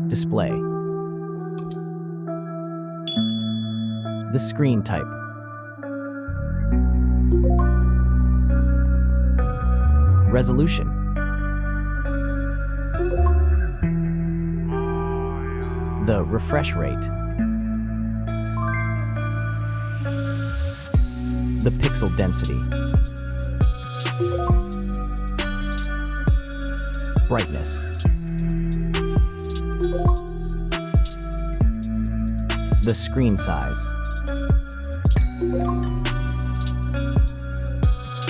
Display. The screen type. Resolution. The refresh rate. The pixel density. Brightness. The screen size.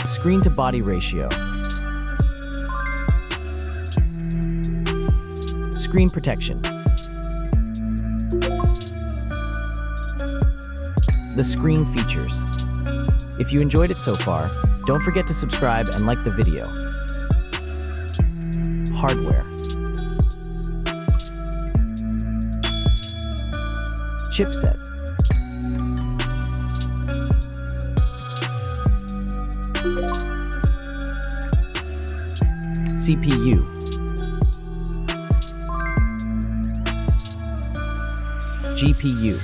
Screen to body ratio. Screen protection. The screen features. If you enjoyed it so far, don't forget to subscribe and like the video. Hardware. Chipset. CPU. GPU.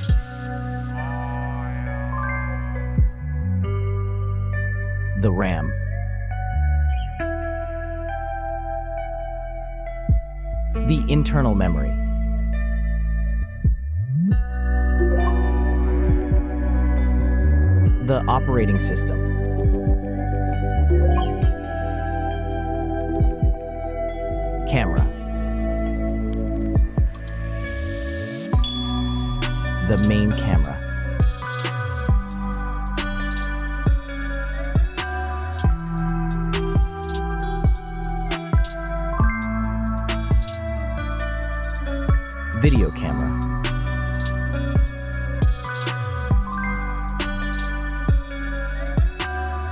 The RAM. The internal memory. The operating system. Camera. The main camera. Video camera.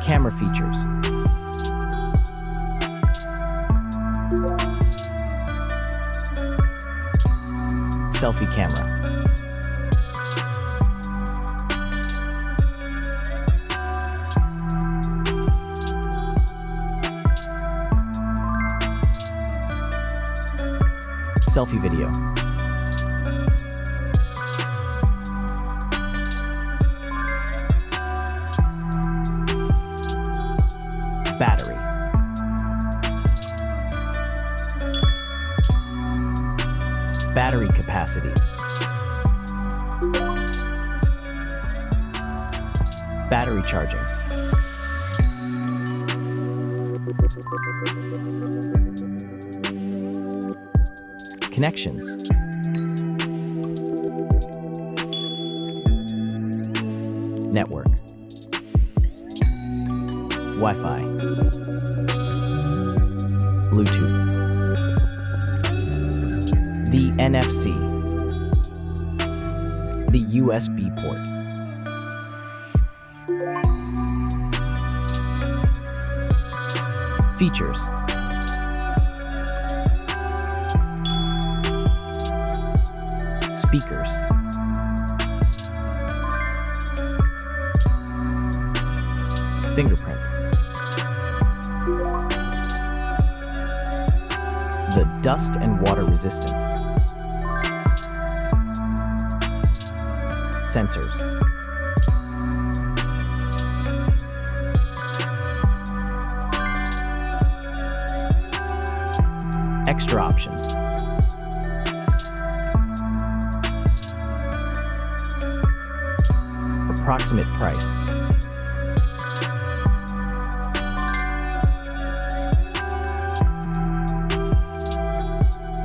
Camera features. Selfie camera. Selfie video. Battery. Battery capacity. Battery charging. Connections. Network. Wi-Fi. Bluetooth. The NFC. The USB port. Features. Speakers. Fingerprint. The dust and water resistant. Sensors. Extra options. Approximate price.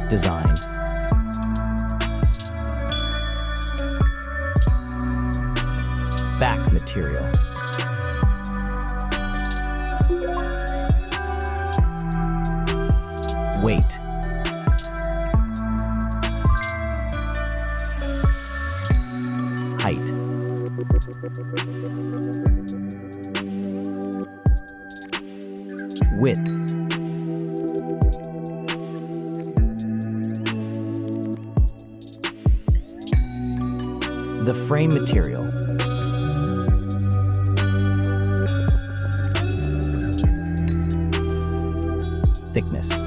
Design. Back material. Weight. Height. Width. The frame material. thickness.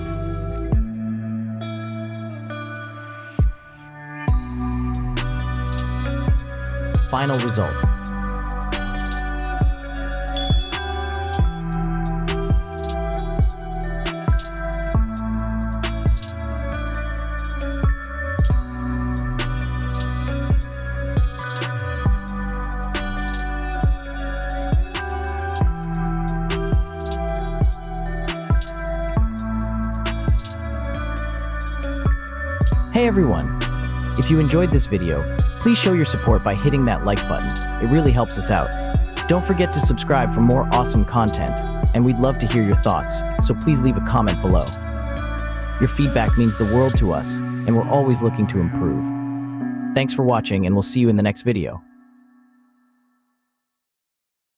Final result. Hey everyone! If you enjoyed this video, please show your support by hitting that like button. It really helps us out. Don't forget to subscribe for more awesome content, and we'd love to hear your thoughts, so please leave a comment below. Your feedback means the world to us, and we're always looking to improve. Thanks for watching, and we'll see you in the next video.